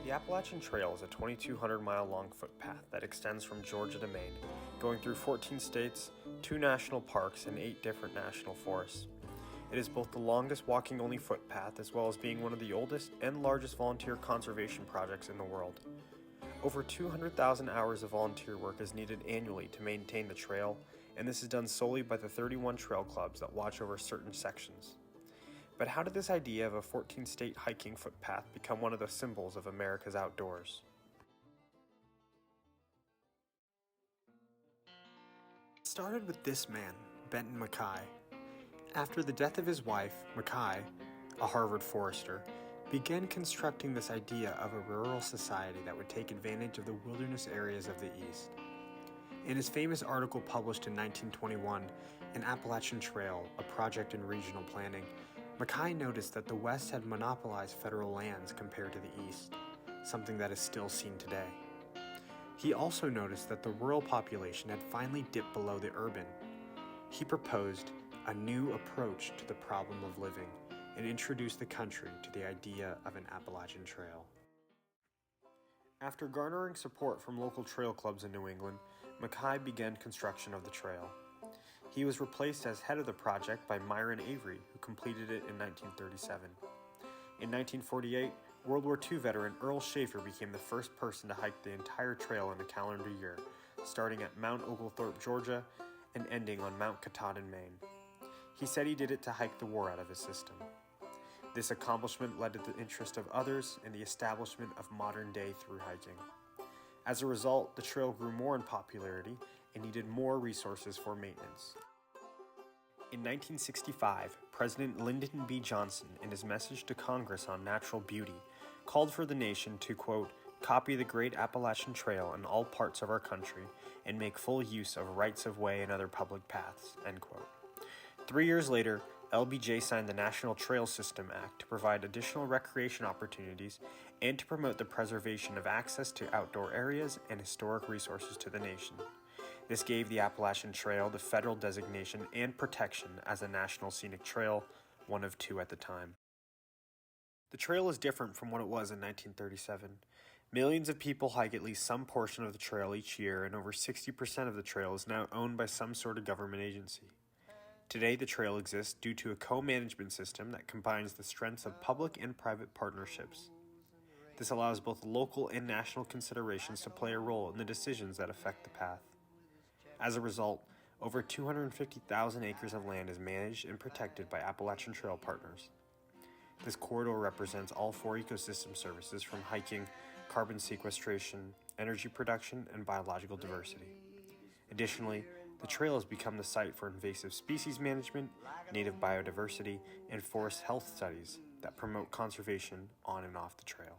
The Appalachian Trail is a 2,200-mile-long footpath that extends from Georgia to Maine, going through 14 states, 2 national parks, and 8 different national forests. It is both the longest walking-only footpath as well as being one of the oldest and largest volunteer conservation projects in the world. Over 200,000 hours of volunteer work is needed annually to maintain the trail, and this is done solely by the 31 trail clubs that watch over certain sections. But how did this idea of a 14-state hiking footpath become one of the symbols of America's outdoors? It started with this man, Benton Mackay. After the death of his wife, Mackay, a Harvard forester, began constructing this idea of a rural society that would take advantage of the wilderness areas of the East. In his famous article published in 1921, An Appalachian Trail, a Project in Regional Planning, Mackay noticed that the West had monopolized federal lands compared to the East, something that is still seen today. He also noticed that the rural population had finally dipped below the urban. He proposed a new approach to the problem of living and introduced the country to the idea of an Appalachian Trail. After garnering support from local trail clubs in New England, Mackay began construction of the trail. He was replaced as head of the project by Myron Avery, who completed it in 1937. In 1948, World War II veteran Earl Schaefer became the first person to hike the entire trail in a calendar year, starting at Mount Oglethorpe, Georgia, and ending on Mount Katahdin, Maine. He said he did it to hike the war out of his system. This accomplishment led to the interest of others in the establishment of modern-day thru hiking. As a result, the trail grew more in popularity and needed more resources for maintenance. In 1965, President Lyndon B. Johnson, in his message to Congress on natural beauty, called for the nation to, quote, copy the great Appalachian Trail in all parts of our country and make full use of rights of way and other public paths, end quote. 3 years later, LBJ signed the National Trail System Act to provide additional recreation opportunities and to promote the preservation of access to outdoor areas and historic resources to the nation. This gave the Appalachian Trail the federal designation and protection as a National Scenic Trail, one of 2 at the time. The trail is different from what it was in 1937. Millions of people hike at least some portion of the trail each year, and over 60% of the trail is now owned by some sort of government agency. Today, the trail exists due to a co-management system that combines the strengths of public and private partnerships. This allows both local and national considerations to play a role in the decisions that affect the path. As a result, over 250,000 acres of land is managed and protected by Appalachian Trail partners. This corridor represents all 4 ecosystem services from hiking, carbon sequestration, energy production, and biological diversity. Additionally, the trail has become the site for invasive species management, native biodiversity, and forest health studies that promote conservation on and off the trail.